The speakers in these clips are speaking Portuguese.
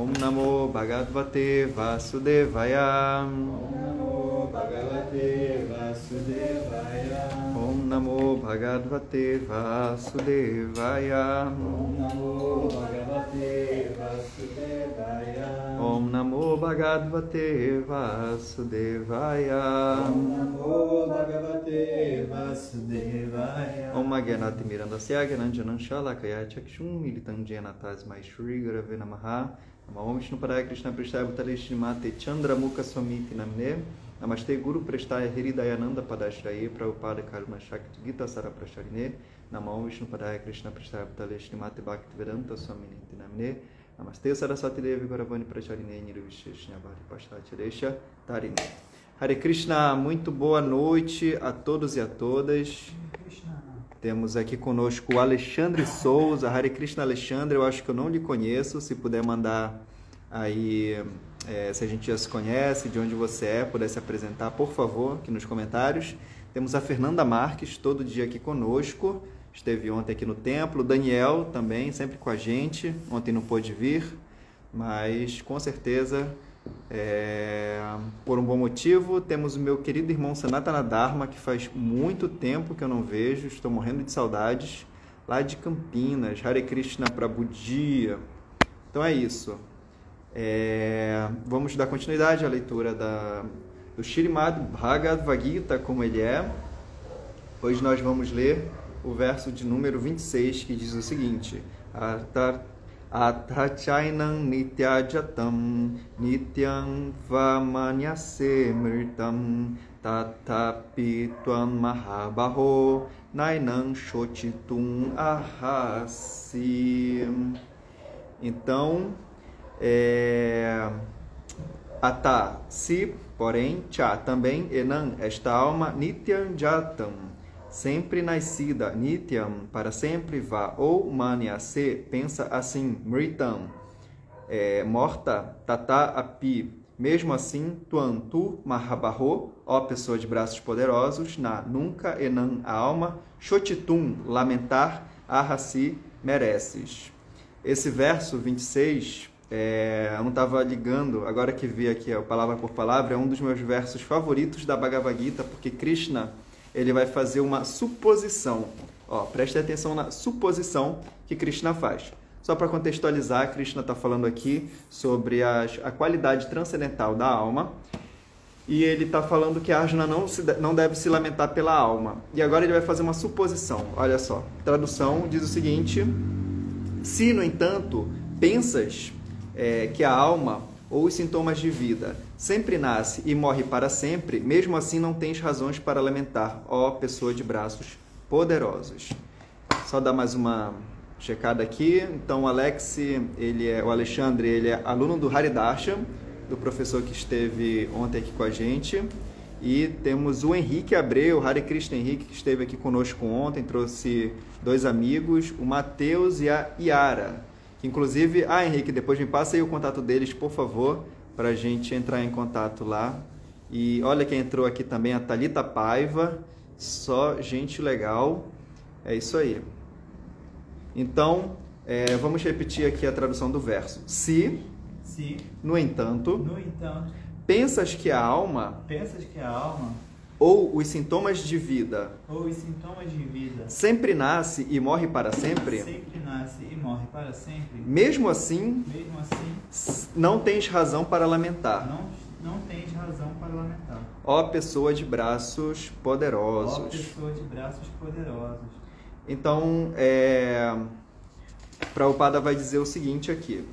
Om Namo Bhagavate Vasudevaya. Bhagavate Vasudevaya. Om Namo Bhagavate Vasudevaya. Om Namo Bhagavate Vasudevaya. Om Namo Bhagavate Vasudevaya. Om Namo Bhagavate Vasudevaya. Om Agyanati Mirandasya Gyananjanam Shalakaya Chakshum Militam Jena Tasmai Shri Gurave Namaha. Namo Vishnu Padaya Krishna Prestaya Bhutale Srimate Chandramukha Swamiti Namne. Namaste Guru Prestaya Hridayananda Padashraye Prabhupada Karuna Shakti Gita Saraprasharine. Namo Vishnu Padaya Krishna Prestaya Bhutale Srimate Bhaktivedanta Swamiti Namne. Namaste Saraswati Devi Gauravani Pracharine Nirvisheshnabhari Pashtachiresha Tarine. Hare Krishna, muito boa noite a todos e a todas. Temos aqui conosco o Alexandre Souza. Hare Krishna, Alexandre, eu acho que eu não lhe conheço. Se puder mandar aí, se a gente já se conhece, de onde você é, puder se apresentar, por favor, aqui nos comentários. Temos a Fernanda Marques, todo dia aqui conosco. Esteve ontem aqui no templo. Daniel também, sempre com a gente. Ontem não pôde vir, mas com certeza, por um bom motivo. Temos o meu querido irmão Sanatana Dharma, que faz muito tempo que eu não vejo. Estou morrendo de saudades. Lá de Campinas. Hare Krishna Prabhu Dia. Então é isso. Vamos dar continuidade à leitura do Śrīmad Bhagavad Gita, como ele é. Hoje nós vamos ler o verso de número 26, que diz o seguinte: Atachainam nityajatam nityam vamanyase mritam tatapi tvam mahabaho nainam shochitum ahasi. Então, ata, se, porém, cha, também, enam, esta alma, nityam jatam, sempre nascida, nityam, para sempre, vá, ou manyase, pensa assim, mritam, morta, tata api, mesmo assim, tuan, tu, mahabaho, ó pessoa de braços poderosos, na, nunca, enam, a alma, shotitum, lamentar, ahasi, mereces. Esse verso 26, eu não estava ligando, agora que vi aqui palavra por palavra, é um dos meus versos favoritos da Bhagavad Gita, porque Krishna, ele vai fazer uma suposição. Preste atenção na suposição que Krishna faz. Só para contextualizar, Krishna está falando aqui sobre a qualidade transcendental da alma, e ele está falando que Arjuna não deve se lamentar pela alma. E agora ele vai fazer uma suposição. Olha só, tradução diz o seguinte: se, no entanto, pensas que a alma ou os sintomas de vida sempre nasce e morre para sempre, mesmo assim não tens razões para lamentar, ó pessoa de braços poderosos. Só dar mais uma checada aqui. Então, o Alexandre, ele é aluno do Haridarshan, do professor que esteve ontem aqui com a gente. E temos o Henrique Abreu, Hare Krishna Henrique, que esteve aqui conosco ontem, trouxe 2 amigos, o Matheus e a Yara. Que, inclusive, Henrique, depois me passa aí o contato deles, por favor, para a gente entrar em contato lá. E olha quem entrou aqui também, a Thalita Paiva, só gente legal. É isso aí. Então, vamos repetir aqui a tradução do verso. Se, no entanto, pensas que a alma, ou os sintomas de vida, sempre nasce e morre para sempre, mesmo assim, não tens razão para lamentar. Ó pessoa de braços poderosos. Então, Prabhupada vai dizer o seguinte aqui,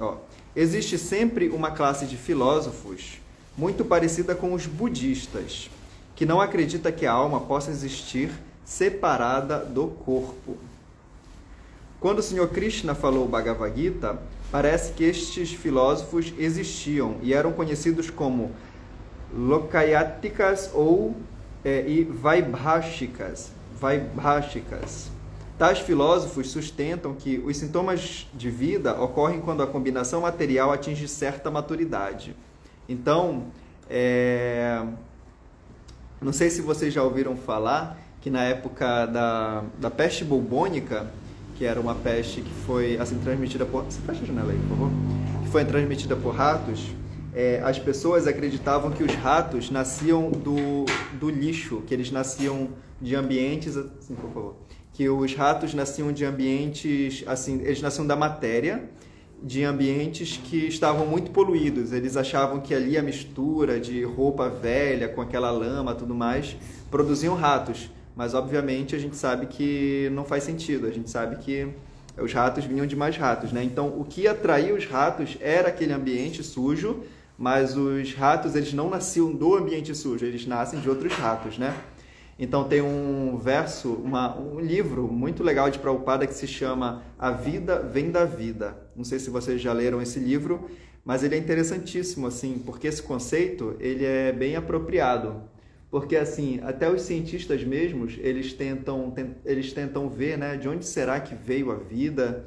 existe sempre uma classe de filósofos muito parecida com os budistas, que não acredita que a alma possa existir separada do corpo. Quando o Senhor Krishna falou o Bhagavad Gita, parece que estes filósofos existiam e eram conhecidos como Lokayatikas e Vaibhashikas. Tais filósofos sustentam que os sintomas de vida ocorrem quando a combinação material atinge certa maturidade. Então, não sei se vocês já ouviram falar que na época da peste bubônica, que era uma peste que foi assim transmitida por... Você fecha a janela aí, por favor? Que foi transmitida por ratos. as pessoas acreditavam que os ratos nasciam do lixo, que eles nasciam de ambientes, assim, por favor, que os ratos nasciam de ambientes, assim, eles nasciam da matéria, de ambientes que estavam muito poluídos. Eles achavam que ali a mistura de roupa velha com aquela lama, tudo mais, produziam ratos. Mas, obviamente, a gente sabe que não faz sentido. A gente sabe que os ratos vinham de mais ratos, né? Então, o que atraía os ratos era aquele ambiente sujo, mas os ratos, eles não nasciam do ambiente sujo, eles nascem de outros ratos, né? Então, tem um verso, um livro muito legal de Prabhupada que se chama A Vida Vem da Vida. Não sei se vocês já leram esse livro, mas ele é interessantíssimo, assim, porque esse conceito, ele é bem apropriado. Porque, assim, até os cientistas mesmos, eles tentam ver, né, de onde será que veio a vida,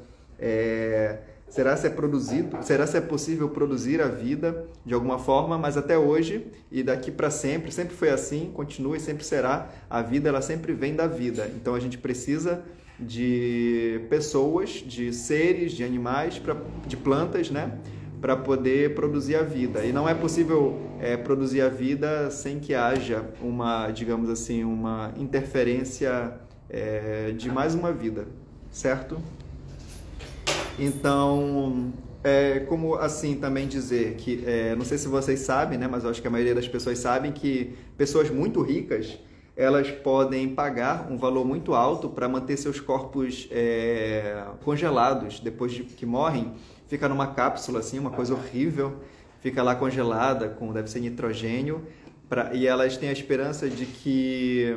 será se é possível produzir a vida de alguma forma, mas até hoje, e daqui para sempre foi assim, continua e sempre será, a vida ela sempre vem da vida. Então a gente precisa de pessoas, de seres, de animais, de plantas, né, para poder produzir a vida. E não é possível produzir a vida sem que haja uma, digamos assim, uma interferência de mais uma vida, certo? Então, como assim também dizer que, não sei se vocês sabem, né, mas eu acho que a maioria das pessoas sabem que pessoas muito ricas, elas podem pagar um valor muito alto para manter seus corpos congelados depois de que morrem. Fica numa cápsula, assim, uma coisa horrível, fica lá congelada, deve ser nitrogênio, e elas têm a esperança de que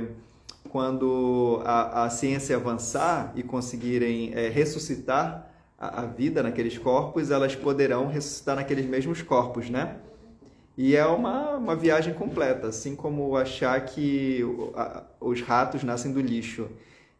quando a ciência avançar e conseguirem ressuscitar a vida naqueles corpos, elas poderão ressuscitar naqueles mesmos corpos, né? E é uma viagem completa, assim como achar que os ratos nascem do lixo.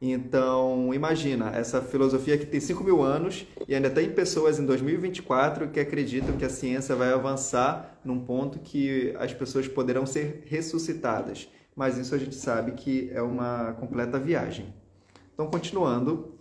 Então, imagina, essa filosofia que tem 5.000 anos e ainda tem pessoas em 2024 que acreditam que a ciência vai avançar num ponto que as pessoas poderão ser ressuscitadas. Mas isso a gente sabe que é uma completa viagem. Então, continuando,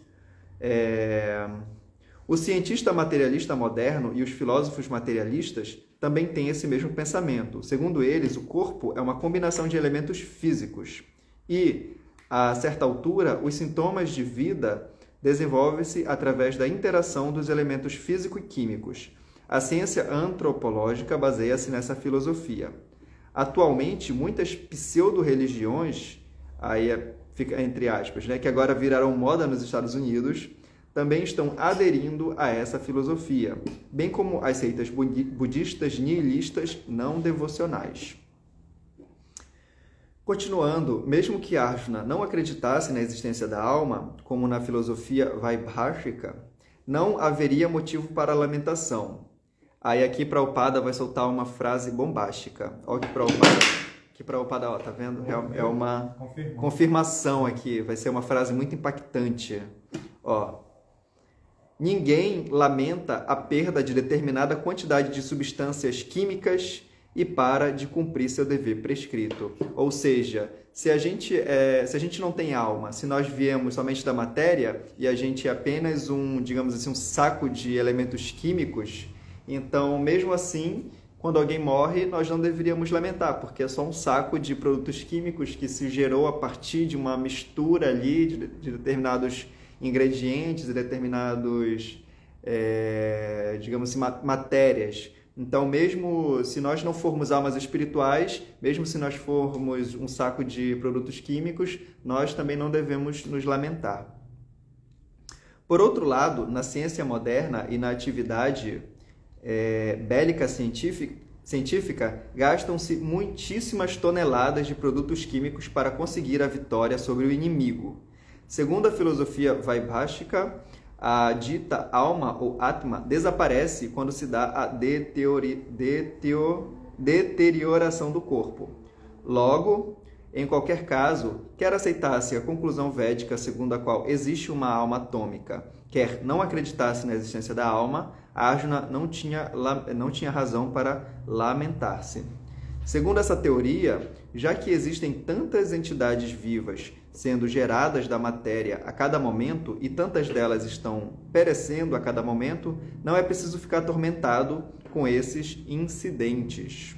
o cientista materialista moderno e os filósofos materialistas também têm esse mesmo pensamento. Segundo eles, o corpo é uma combinação de elementos físicos e, a certa altura, os sintomas de vida desenvolvem-se através da interação dos elementos físico e químicos. A ciência antropológica baseia-se nessa filosofia. Atualmente, muitas pseudo-religiões, aí fica entre aspas, né, que agora viraram moda nos Estados Unidos, também estão aderindo a essa filosofia, bem como as seitas budistas nihilistas não devocionais. Continuando, mesmo que Arjuna não acreditasse na existência da alma, como na filosofia Vaibhashika, não haveria motivo para lamentação. Aí aqui Prabhupada vai soltar uma frase bombástica. Olha que Prabhupada, ó, tá vendo? É uma confirmação aqui, vai ser uma frase muito impactante. Ó, ninguém lamenta a perda de determinada quantidade de substâncias químicas e para de cumprir seu dever prescrito. Ou seja, se a gente não tem alma, se nós viemos somente da matéria e a gente é apenas digamos assim, um saco de elementos químicos, então, mesmo assim, quando alguém morre, nós não deveríamos lamentar, porque é só um saco de produtos químicos que se gerou a partir de uma mistura ali de determinados ingredientes e determinados, digamos assim, matérias. Então, mesmo se nós não formos almas espirituais, mesmo se nós formos um saco de produtos químicos, nós também não devemos nos lamentar. Por outro lado, na ciência moderna e na atividade bélica científica, gastam-se muitíssimas toneladas de produtos químicos para conseguir a vitória sobre o inimigo. Segundo a filosofia Vaibhashika, a dita alma ou Atma desaparece quando se dá a deterioração do corpo. Logo, em qualquer caso, quer aceitasse a conclusão védica segundo a qual existe uma alma atômica, quer não acreditasse na existência da alma, Arjuna não tinha razão para lamentar-se. Segundo essa teoria, já que existem tantas entidades vivas sendo geradas da matéria a cada momento e tantas delas estão perecendo a cada momento, não é preciso ficar atormentado com esses incidentes.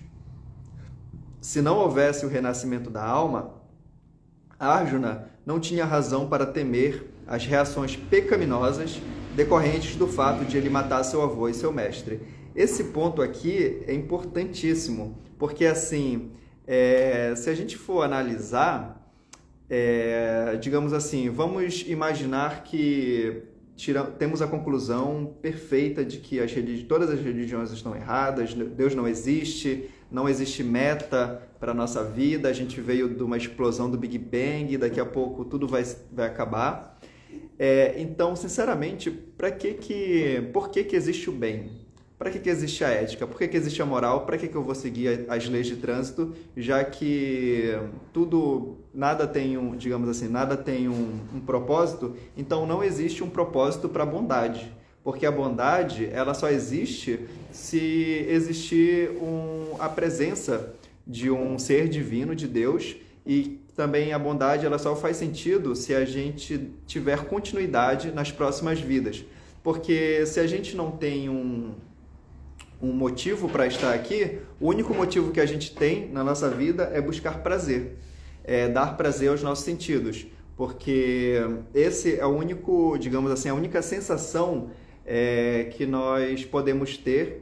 Se não houvesse o renascimento da alma, Arjuna não tinha razão para temer as reações pecaminosas decorrentes do fato de ele matar seu avô e seu mestre. Esse ponto aqui é importantíssimo, porque assim, se a gente for analisar, digamos assim, vamos imaginar que temos a conclusão perfeita de que todas as religiões estão erradas, Deus não existe meta para a nossa vida, a gente veio de uma explosão do Big Bang, daqui a pouco tudo vai acabar. Então, sinceramente, por que existe o bem? Para que existe a ética? Por que existe a moral? Para que eu vou seguir as leis de trânsito, já que nada tem um propósito? Então não existe um propósito para a bondade, porque a bondade ela só existe se existir a presença de um ser divino, de Deus, e também a bondade ela só faz sentido se a gente tiver continuidade nas próximas vidas, porque se a gente não tem um motivo para estar aqui, o único motivo que a gente tem na nossa vida é buscar prazer, dar prazer aos nossos sentidos, porque esse é o único, digamos assim, a única sensação que nós podemos ter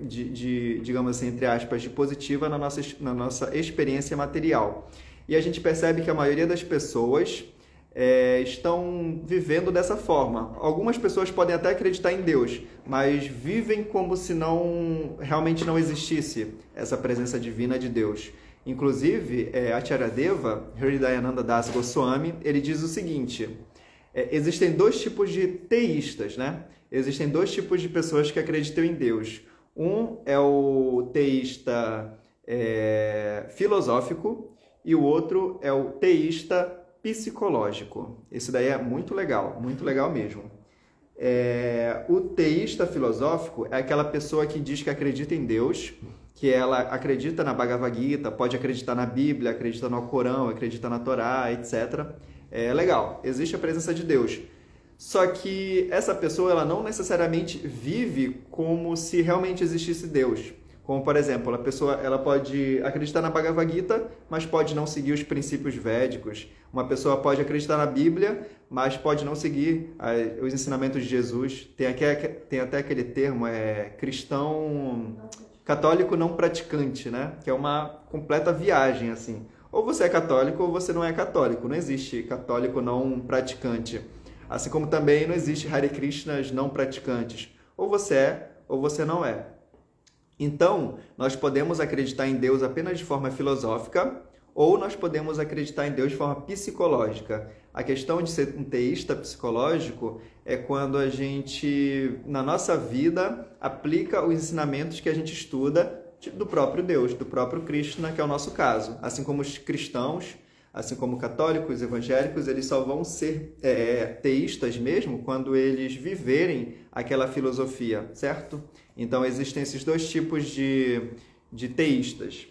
digamos assim, entre aspas, de positiva na nossa experiência material. E a gente percebe que a maioria das pessoas estão vivendo dessa forma. Algumas pessoas podem até acreditar em Deus, mas vivem como se realmente não existisse essa presença divina de Deus. Inclusive, Acharyadeva, Hridayananda Das Goswami, ele diz o seguinte: existem dois tipos de teístas, né? Existem dois tipos de pessoas que acreditam em Deus. Um é o teísta filosófico e o outro é o teísta psicológico. Esse daí é muito legal mesmo. O teísta filosófico é aquela pessoa que diz que acredita em Deus, que ela acredita na Bhagavad Gita, pode acreditar na Bíblia, acredita no Alcorão, acredita na Torá, etc. Legal, existe a presença de Deus. Só que essa pessoa ela não necessariamente vive como se realmente existisse Deus. Como, por exemplo, a pessoa ela pode acreditar na Bhagavad Gita, mas pode não seguir os princípios védicos. Uma pessoa pode acreditar na Bíblia, mas pode não seguir os ensinamentos de Jesus. Tem até aquele termo, cristão católico não praticante, né? Que é uma completa viagem, assim. Ou você é católico ou você não é católico. Não existe católico não praticante. Assim como também não existe Hare Krishnas não praticantes. Ou você é ou você não é. Então, nós podemos acreditar em Deus apenas de forma filosófica, ou nós podemos acreditar em Deus de forma psicológica. A questão de ser um teísta psicológico é quando a gente, na nossa vida, aplica os ensinamentos que a gente estuda do próprio Deus, do próprio Krishna, que é o nosso caso. Assim como os cristãos, assim como católicos, evangélicos, eles só vão ser teístas mesmo quando eles viverem aquela filosofia, certo? Então, existem esses dois tipos de teístas.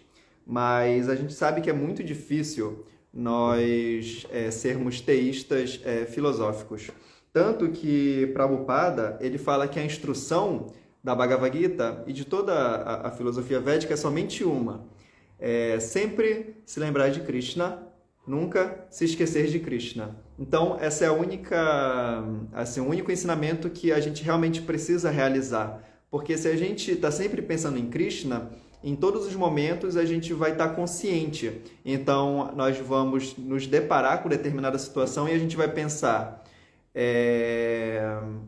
Mas a gente sabe que é muito difícil nós sermos teístas filosóficos. Tanto que Prabhupada, ele fala que a instrução da Bhagavad Gita e de toda a filosofia védica é somente uma. Sempre se lembrar de Krishna, nunca se esquecer de Krishna. Então, essa é o único ensinamento que a gente realmente precisa realizar. Porque se a gente está sempre pensando em Krishna, em todos os momentos a gente vai estar consciente. Então, nós vamos nos deparar com determinada situação e a gente vai pensar,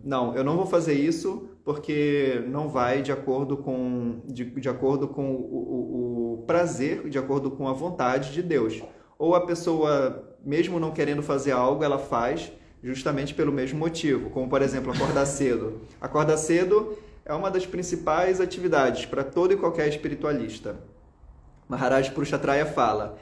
não, eu não vou fazer isso porque não vai de acordo com o prazer, de acordo com a vontade de Deus. Ou a pessoa, mesmo não querendo fazer algo, ela faz justamente pelo mesmo motivo. Como, por exemplo, acordar cedo. Acordar cedo é uma das principais atividades para todo e qualquer espiritualista. Maharaj Purushatraya fala,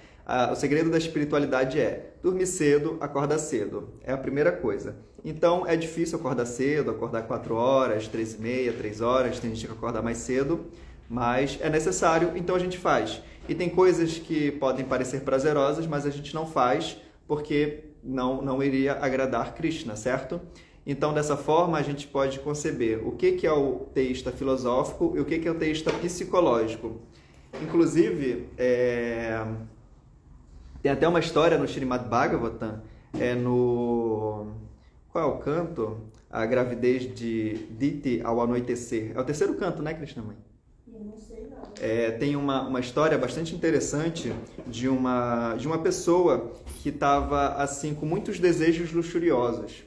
o segredo da espiritualidade é dormir cedo, acordar cedo. É a primeira coisa. Então, é difícil acordar cedo, acordar 4 horas, 3h30, 3 horas, tem gente que acorda mais cedo, mas é necessário, então a gente faz. E tem coisas que podem parecer prazerosas, mas a gente não faz porque não iria agradar Krishna, certo? Então, dessa forma, a gente pode conceber o que é o teísta filosófico e o que é o teísta psicológico. Inclusive, tem até uma história no Srimad Bhagavatam, qual é o canto? A gravidez de Diti ao anoitecer. É o terceiro canto, né, Krishna Mãe? Eu não sei não. Tem uma história bastante interessante de uma pessoa que estava assim com muitos desejos luxuriosos.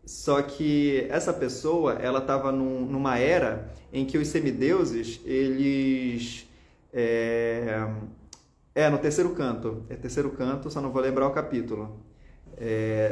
Só que essa pessoa, ela estava numa era em que os semideuses, eles... no terceiro canto. É terceiro canto, só não vou lembrar o capítulo.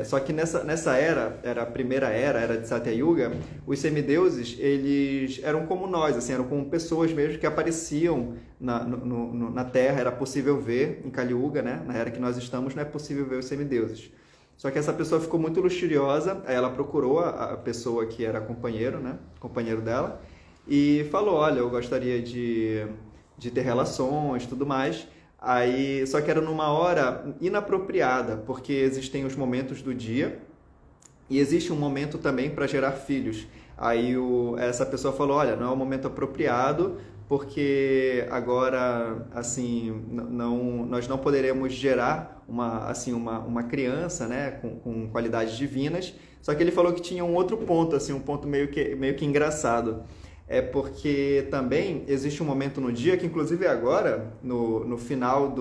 Só que nessa era a primeira era de Satya Yuga, os semideuses, eles eram como nós, assim, eram como pessoas mesmo que apareciam na Terra. Era possível ver em Kali Yuga, né? Na era que nós estamos, não é possível ver os semideuses. Só que essa pessoa ficou muito luxuriosa, aí ela procurou a pessoa que era companheiro, né? Companheiro dela, e falou, olha, eu gostaria de ter relações, tudo mais. Aí, só que era numa hora inapropriada, porque existem os momentos do dia e existe um momento também para gerar filhos. Aí essa pessoa falou, olha, não é o momento apropriado, porque agora, assim, nós não poderemos gerar uma criança, né, com qualidades divinas. Só que ele falou que tinha um outro ponto, assim, um ponto meio que engraçado. É porque também existe um momento no dia, que inclusive é agora, no final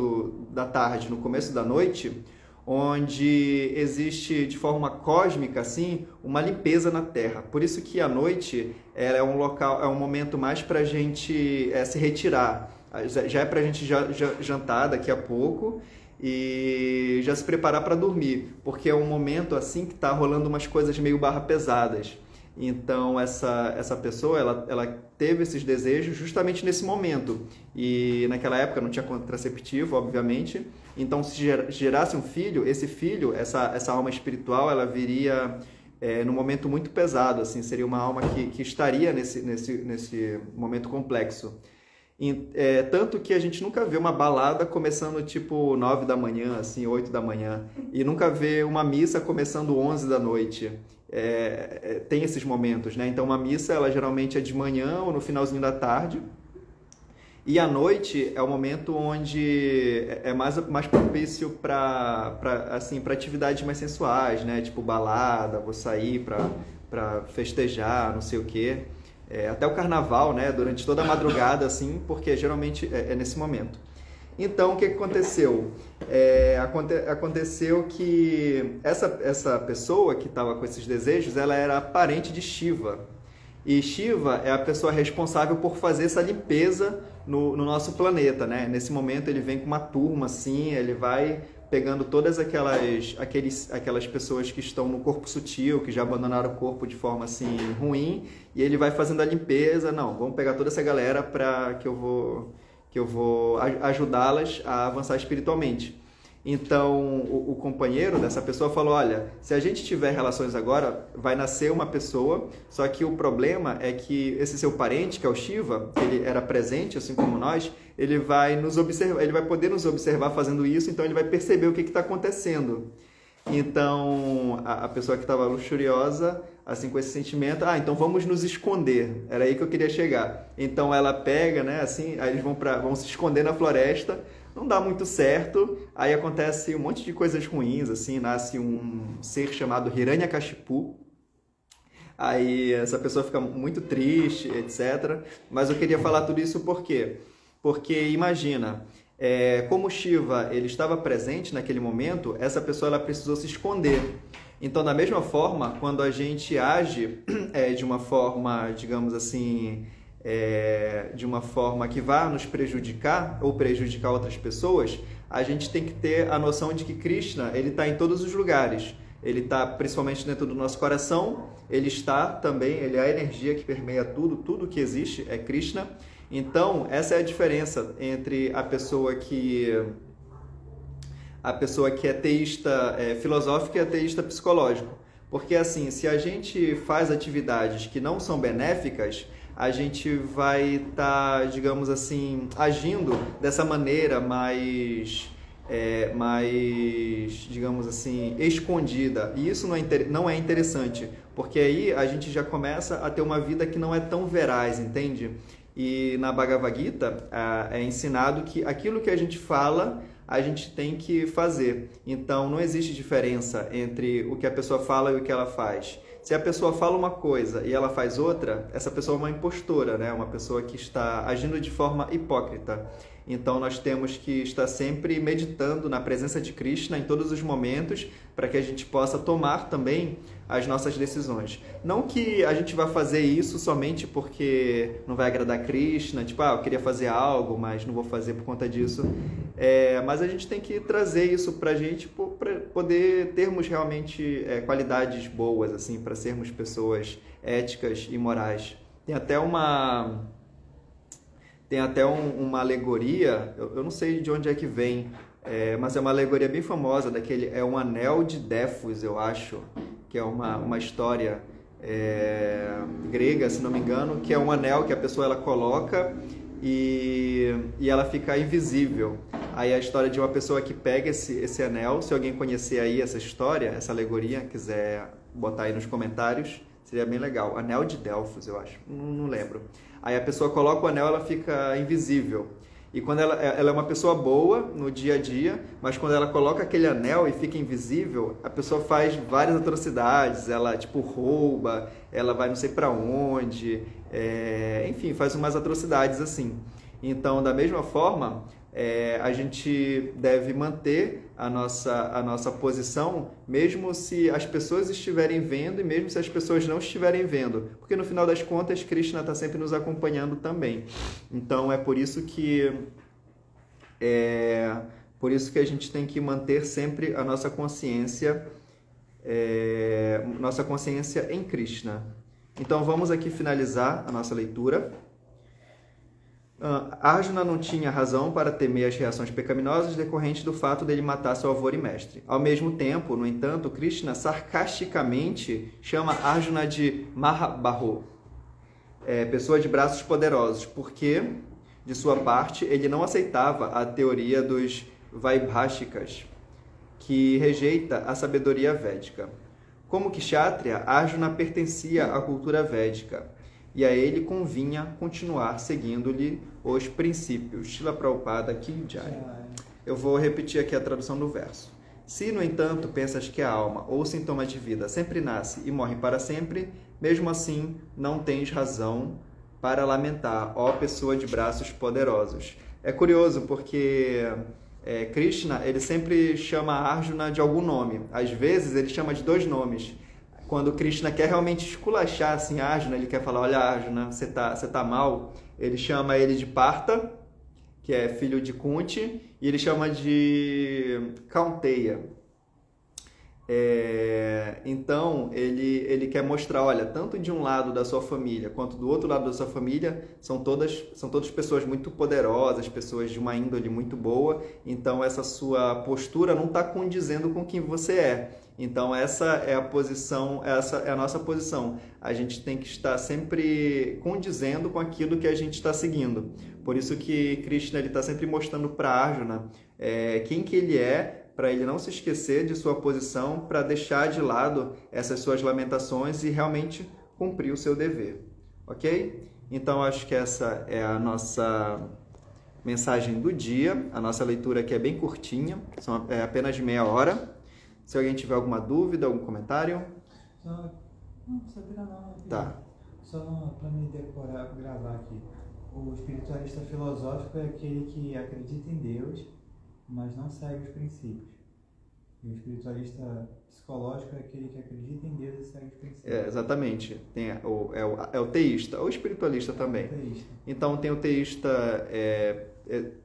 da tarde, no começo da noite, onde existe de forma cósmica, assim, uma limpeza na Terra. Por isso que a noite ela é um local, é um momento mais para a gente se retirar. Já é para a gente jantar daqui a pouco e já se preparar para dormir, porque é um momento assim que está rolando umas coisas meio pesadas. Então, essa pessoa, ela teve esses desejos justamente nesse momento. E naquela época não tinha contraceptivo, obviamente. Então, se gerasse um filho, esse filho, essa alma espiritual, ela viria num momento muito pesado, assim, seria uma alma que estaria nesse momento complexo. Tanto que a gente nunca vê uma balada começando tipo 9 da manhã, assim, 8 da manhã. E nunca vê uma missa começando 11 da noite. Tem esses momentos, né? Então uma missa, ela geralmente é de manhã ou no finalzinho da tarde. E à noite é o momento onde é mais propício para atividades mais sensuais, né? Tipo balada, vou sair para festejar, não sei o quê. Até o carnaval, né? Durante toda a madrugada, assim, porque geralmente é nesse momento. Então, o que aconteceu? Aconteceu que essa pessoa que estava com esses desejos, ela era parente de Shiva. E Shiva é a pessoa responsável por fazer essa limpeza no nosso planeta, né? Nesse momento ele vem com uma turma, assim, ele vai pegando todas aquelas pessoas que estão no corpo sutil, que já abandonaram o corpo de forma assim ruim, e ele vai fazendo a limpeza. Não, vamos pegar toda essa galera para que eu vou ajudá-las a avançar espiritualmente. Então, o companheiro dessa pessoa falou, olha, se a gente tiver relações agora, vai nascer uma pessoa, só que o problema é que esse seu parente, que é o Shiva, que ele era presente, assim como nós, ele vai poder nos observar fazendo isso, então ele vai perceber o que está acontecendo. Então, a pessoa que estava luxuriosa, assim, com esse sentimento, então vamos nos esconder. Era aí que eu queria chegar. Então ela pega, né, assim, aí eles vão se esconder na floresta, não dá muito certo, aí acontece um monte de coisas ruins, assim, nasce um ser chamado Hiranyakashipu. Aí essa pessoa fica muito triste, etc. Mas eu queria falar tudo isso por quê? Porque imagina, como Shiva ele estava presente naquele momento, essa pessoa ela precisou se esconder. Então, da mesma forma, quando a gente age de uma forma, digamos assim, de uma forma que vá nos prejudicar ou prejudicar outras pessoas, a gente tem que ter a noção de que Krishna ele está em todos os lugares. Ele está principalmente dentro do nosso coração, ele está também, ele é a energia que permeia tudo que existe é Krishna. Então, essa é a diferença entre a pessoa que é teísta filosófico e a teísta psicológico. Porque assim, se a gente faz atividades que não são benéficas, a gente vai estar, digamos assim, agindo dessa maneira mais, digamos assim, escondida. E isso não é interessante, porque aí a gente já começa a ter uma vida que não é tão veraz, entende? E na Bhagavad Gita é ensinado que aquilo que a gente fala, a gente tem que fazer. Então, não existe diferença entre o que a pessoa fala e o que ela faz. Se a pessoa fala uma coisa e ela faz outra, essa pessoa é uma impostora, né? Uma pessoa que está agindo de forma hipócrita. Então, nós temos que estar sempre meditando na presença de Krishna em todos os momentos, para que a gente possa tomar também as nossas decisões. Não que a gente vá fazer isso somente porque não vai agradar Krishna, tipo, eu queria fazer algo, mas não vou fazer por conta disso. Mas a gente tem que trazer isso para a gente, para poder termos realmente qualidades boas, assim, para sermos pessoas éticas e morais. Tem até uma alegoria, eu não sei de onde é que vem, mas é uma alegoria bem famosa, é um anel de Défos, eu acho, que é uma história grega, se não me engano, que é um anel que a pessoa ela coloca e ela fica invisível. Aí a história de uma pessoa que pega esse anel, se alguém conhecer aí essa história, essa alegoria, quiser botar aí nos comentários, seria bem legal. Anel de Delfos, eu acho, não lembro. Aí a pessoa coloca o anel, ela fica invisível. E quando ela é uma pessoa boa no dia a dia, mas quando ela coloca aquele anel e fica invisível, a pessoa faz várias atrocidades, ela tipo rouba, ela vai não sei para onde, enfim, faz umas atrocidades assim. Então, da mesma forma, a gente deve manter a nossa posição, mesmo se as pessoas estiverem vendo e mesmo se as pessoas não estiverem vendo, porque no final das contas Krishna está sempre nos acompanhando também. Então é por isso que a gente tem que manter sempre a nossa consciência em Krishna. Então vamos aqui finalizar a nossa leitura. Arjuna não tinha razão para temer as reações pecaminosas decorrentes do fato dele matar seu avô e mestre. Ao mesmo tempo, no entanto, Krishna sarcasticamente chama Arjuna de Mahabaho, pessoa de braços poderosos, porque, de sua parte, ele não aceitava a teoria dos Vaibhashikas, que rejeita a sabedoria védica. Como Kshatriya, Arjuna pertencia à cultura védica, e a ele convinha continuar seguindo-lhe os princípios. Srila Prabhupada Ki Jai. Eu vou repetir aqui a tradução do verso. Se, no entanto, pensas que a alma ou sintoma de vida sempre nasce e morre para sempre, mesmo assim não tens razão para lamentar, ó pessoa de braços poderosos. É curioso porque Krishna ele sempre chama Arjuna de algum nome. Às vezes ele chama de 2 nomes. Quando Krishna quer realmente esculachar assim, Arjuna, ele quer falar, olha Arjuna, você tá mal, ele chama ele de Partha, que é filho de Kunti, e ele chama de Kaunteya. Então, ele quer mostrar, olha, tanto de um lado da sua família, quanto do outro lado da sua família, são todas pessoas muito poderosas, pessoas de uma índole muito boa, então essa sua postura não está condizendo com quem você é. Então essa é a posição, essa é a nossa posição. A gente tem que estar sempre condizendo com aquilo que a gente está seguindo. Por isso que Krishna está sempre mostrando para Arjuna quem que ele é, para ele não se esquecer de sua posição, para deixar de lado essas suas lamentações e realmente cumprir o seu dever. Ok? Então acho que essa é a nossa mensagem do dia. A nossa leitura aqui é bem curtinha, são apenas de meia hora. Se alguém tiver alguma dúvida, algum comentário? Não precisa virar não. Tá. Só para me decorar, gravar aqui. O espiritualista filosófico é aquele que acredita em Deus, mas não segue os princípios. E o espiritualista psicológico é aquele que acredita em Deus e segue os princípios. Exatamente. Tem o teísta, ou espiritualista também. Teísta. Então tem o teísta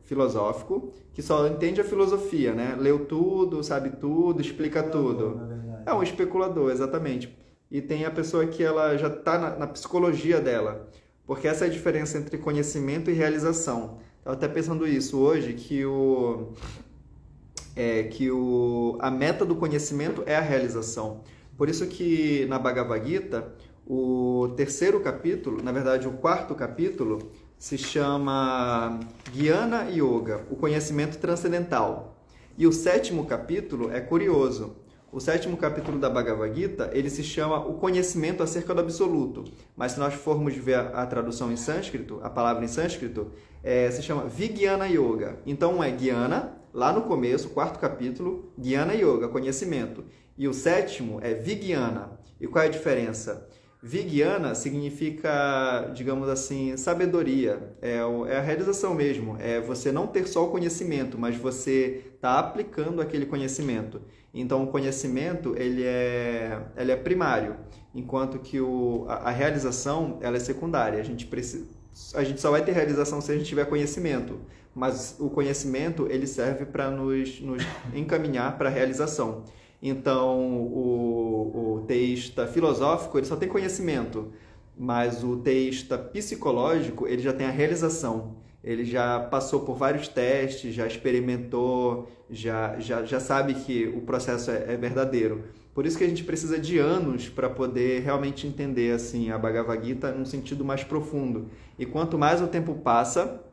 filosófico, que só entende a filosofia, né? Leu tudo, sabe tudo, explica tudo. Na verdade. É um especulador, exatamente. E tem a pessoa que ela já está na psicologia dela, porque essa é a diferença entre conhecimento e realização. Estava até pensando isso hoje, que a meta do conhecimento é a realização. Por isso que na Bhagavad Gita, o 3º capítulo, na verdade o 4º capítulo, se chama Jnana Yoga, o conhecimento transcendental. E o 7º capítulo é curioso. O 7º capítulo da Bhagavad Gita, ele se chama o conhecimento acerca do absoluto. Mas se nós formos ver a tradução em sânscrito, a palavra em sânscrito, se chama Vijnana Yoga. Então é Jnana, lá no começo, o 4º capítulo, Jnana Yoga, conhecimento. E o 7º é Vijnana. E qual é a diferença? Vijnana significa, digamos assim, sabedoria, é a realização mesmo, é você não ter só o conhecimento, mas você está aplicando aquele conhecimento. Então, o conhecimento ele é primário, enquanto que a realização ela é secundária. A gente só vai ter realização se a gente tiver conhecimento, mas o conhecimento ele serve para nos encaminhar para a realização. Então, o teísta filosófico ele só tem conhecimento, mas o teísta psicológico ele já tem a realização. Ele já passou por vários testes, já experimentou, já sabe que o processo é verdadeiro. Por isso que a gente precisa de anos para poder realmente entender assim, a Bhagavad Gita num sentido mais profundo. E quanto mais o tempo passa,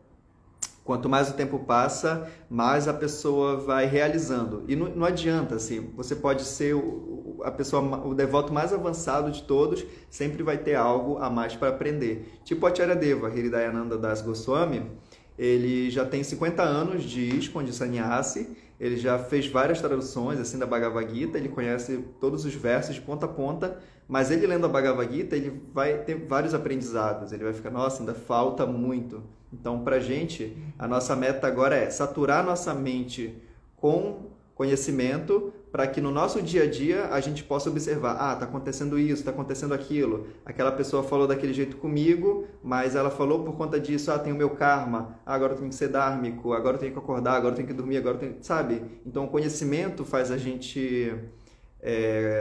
mais a pessoa vai realizando. E não adianta, assim, você pode ser o devoto mais avançado de todos, sempre vai ter algo a mais para aprender. Tipo Acharyadeva, Hridayananda Das Goswami, ele já tem 50 anos de ISKCON, de sannyasi, ele já fez várias traduções assim, da Bhagavad Gita, ele conhece todos os versos de ponta a ponta, mas ele lendo a Bhagavad Gita, ele vai ter vários aprendizados, ele vai ficar, nossa, ainda falta muito. Então, para a gente, a nossa meta agora é saturar a nossa mente com conhecimento para que no nosso dia a dia a gente possa observar, está acontecendo isso, está acontecendo aquilo, aquela pessoa falou daquele jeito comigo, mas ela falou por conta disso, tem o meu karma, agora eu tenho que ser dármico, agora eu tenho que acordar, agora eu tenho que dormir, agora eu tenho... Sabe? Então, o conhecimento faz a gente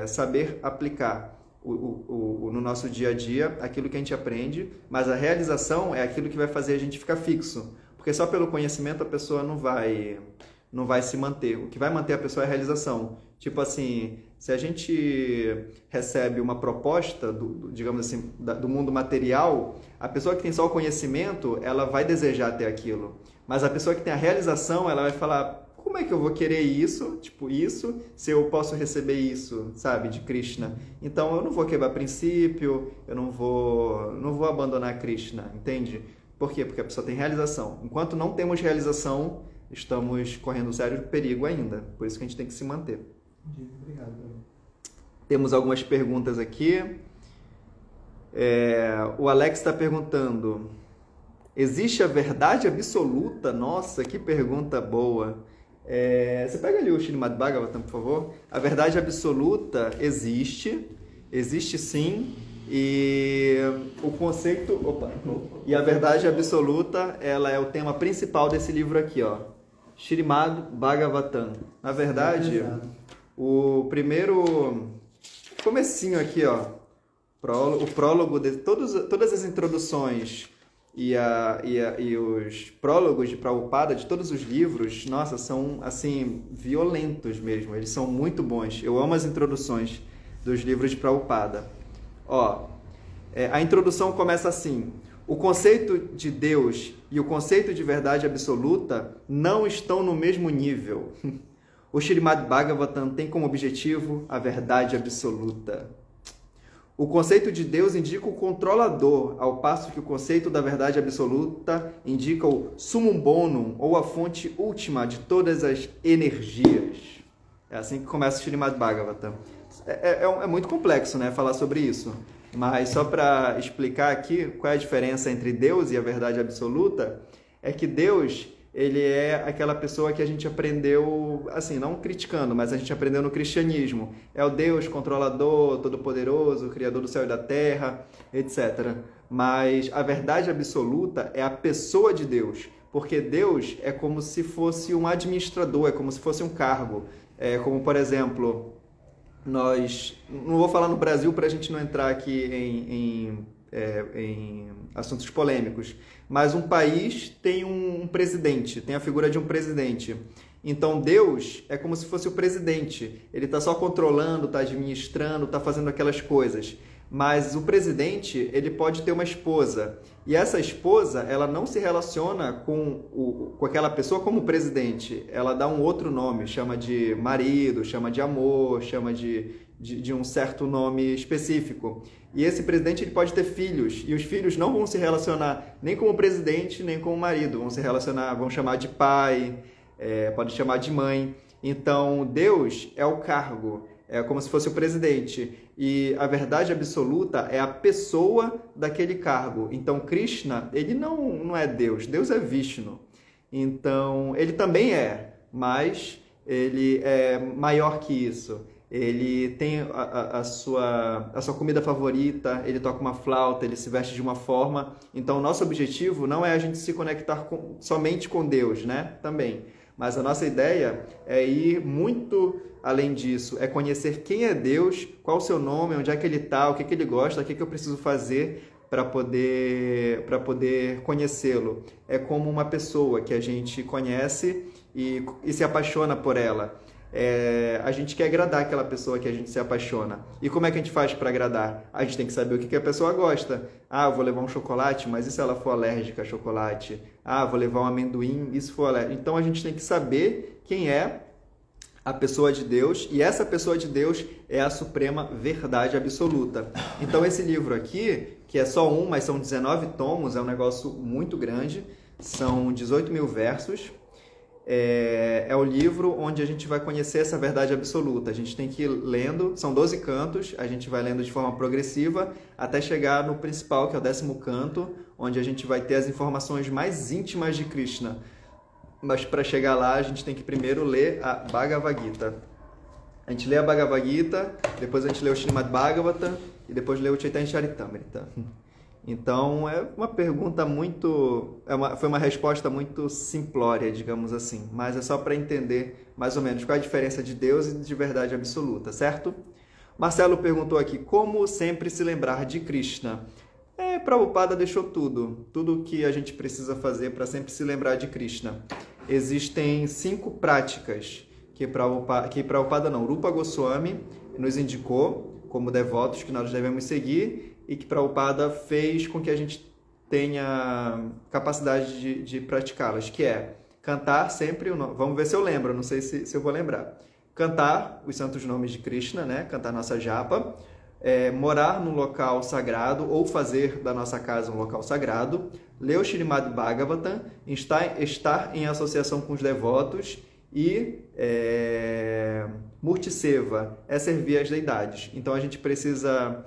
saber aplicar no nosso dia a dia aquilo que a gente aprende, mas a realização é aquilo que vai fazer a gente ficar fixo, porque só pelo conhecimento a pessoa não vai se manter. O que vai manter a pessoa é a realização. Tipo assim, se a gente recebe uma proposta, digamos assim, do mundo material, a pessoa que tem só o conhecimento, ela vai desejar ter aquilo. Mas a pessoa que tem a realização, ela vai falar, como é que eu vou querer isso, tipo isso, se eu posso receber isso, sabe, de Krishna? Então, eu não vou quebrar princípio, eu não vou abandonar Krishna, entende? Por quê? Porque a pessoa tem realização. Enquanto não temos realização, estamos correndo sério perigo ainda. Por isso que a gente tem que se manter. Obrigado. Temos algumas perguntas aqui. O Alex está perguntando, existe a verdade absoluta? Nossa, que pergunta boa. Você pega ali o Srimad Bhagavatam, por favor. A verdade absoluta existe sim, e o conceito... E a verdade absoluta, ela é o tema principal desse livro aqui, ó. Srimad Bhagavatam. Na verdade, o primeiro comecinho aqui, ó, o prólogo de todas as introduções e os prólogos de Prabhupada de todos os livros, nossa, são assim violentos mesmo, eles são muito bons. Eu amo as introduções dos livros de Prabhupada. A introdução começa assim: o conceito de Deus e o conceito de verdade absoluta não estão no mesmo nível. O Srimad Bhagavatam tem como objetivo a verdade absoluta. O conceito de Deus indica o controlador, ao passo que o conceito da verdade absoluta indica o summum bonum, ou a fonte última de todas as energias. É assim que começa o Srimad Bhagavatam. É muito complexo, né, falar sobre isso. Mas só para explicar aqui qual é a diferença entre Deus e a verdade absoluta, é que Deus, ele é aquela pessoa que a gente aprendeu, assim, não criticando, mas a gente aprendeu no cristianismo. É o Deus controlador, todo-poderoso, criador do céu e da terra, etc. Mas a verdade absoluta é a pessoa de Deus, porque Deus é como se fosse um administrador, é como se fosse um cargo. Como, por exemplo... Nós, não vou falar no Brasil para a gente não entrar aqui em assuntos polêmicos, mas um país tem um presidente, tem a figura de um presidente. Então Deus é como se fosse o presidente, ele está só controlando, está administrando, está fazendo aquelas coisas. Mas o presidente, ele pode ter uma esposa. E essa esposa, ela não se relaciona com aquela pessoa como presidente. Ela dá um outro nome, chama de marido, chama de amor, chama de um certo nome específico. E esse presidente, ele pode ter filhos. E os filhos não vão se relacionar nem com o presidente, nem com o marido. Vão se relacionar, vão chamar de pai, pode chamar de mãe. Então, Deus é o cargo. É como se fosse o presidente. E a verdade absoluta é a pessoa daquele cargo. Então, Krishna, ele não é Deus. Deus é Vishnu. Então, ele também é, mas ele é maior que isso. Ele tem a sua comida favorita, ele toca uma flauta, ele se veste de uma forma. Então, o nosso objetivo não é a gente se conectar somente com Deus, né? Também. Mas a nossa ideia é ir muito além disso, é conhecer quem é Deus, qual o seu nome, onde é que ele está, o que ele gosta, o que eu preciso fazer para poder conhecê-lo. É como uma pessoa que a gente conhece e se apaixona por ela. A gente quer agradar aquela pessoa que a gente se apaixona. E como é que a gente faz para agradar? A gente tem que saber o que a pessoa gosta. Ah, eu vou levar um chocolate, mas e se ela for alérgica a chocolate? Ah, vou levar um amendoim, e se for alérgica? Então a gente tem que saber quem é a pessoa de Deus, e essa pessoa de Deus é a suprema verdade absoluta. Então esse livro aqui, que é só um, mas são 19 tomos, é um negócio muito grande, são 18.000 versos. É o livro onde a gente vai conhecer essa verdade absoluta. A gente tem que ir lendo, são 12 cantos, a gente vai lendo de forma progressiva até chegar no principal, que é o 10º canto, onde a gente vai ter as informações mais íntimas de Krishna. Mas para chegar lá, a gente tem que primeiro ler a Bhagavad Gita. A gente lê a Bhagavad Gita, depois a gente lê o Srimad Bhagavatam e depois lê o Chaitanya Charitamrita. Então, é uma pergunta muito... foi uma resposta muito simplória, digamos assim. Mas é só para entender, mais ou menos, qual é a diferença de Deus e de verdade absoluta, certo? Marcelo perguntou aqui, como sempre se lembrar de Krishna? Prabhupada deixou tudo que a gente precisa fazer para sempre se lembrar de Krishna. Existem 5 práticas que Prabhupada não, Rupa Goswami nos indicou como devotos que nós devemos seguir e que Prabhupada fez com que a gente tenha capacidade de praticá-las, que é cantar sempre, vamos ver se eu lembro, não sei se eu vou lembrar. Cantar os santos nomes de Krishna, né? Cantar nossa japa, morar num local sagrado ou fazer da nossa casa um local sagrado, ler o Srimad Bhagavatam, estar em associação com os devotos e Murti Seva é servir as deidades. Então a gente precisa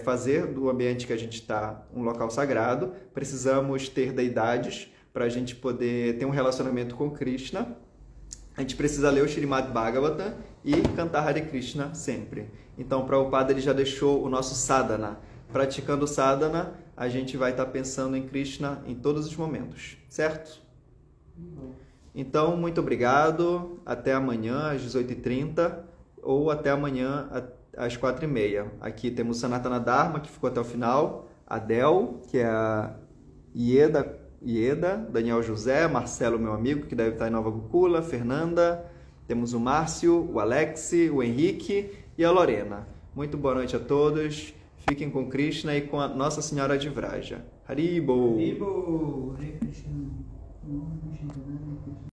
fazer do ambiente que a gente está um local sagrado, precisamos ter deidades para a gente poder ter um relacionamento com Krishna. A gente precisa ler o Srimad Bhagavatam e cantar Hare Krishna sempre. Então, Prabhupada ele já deixou o nosso sadhana. Praticando sadhana, a gente vai estar pensando em Krishna em todos os momentos, certo? Então, muito obrigado. Até amanhã, às 18h30, ou até amanhã, às 4h30. Aqui temos Sanatana Dharma, que ficou até o final. Adel, que é a Ieda, Daniel José, Marcelo, meu amigo, que deve estar em Nova Gokula, Fernanda, temos o Márcio, o Alex, o Henrique e a Lorena. Muito boa noite a todos, fiquem com Krishna e com a Nossa Senhora de Vraja. Haribo! Haribo! Hare Krishna.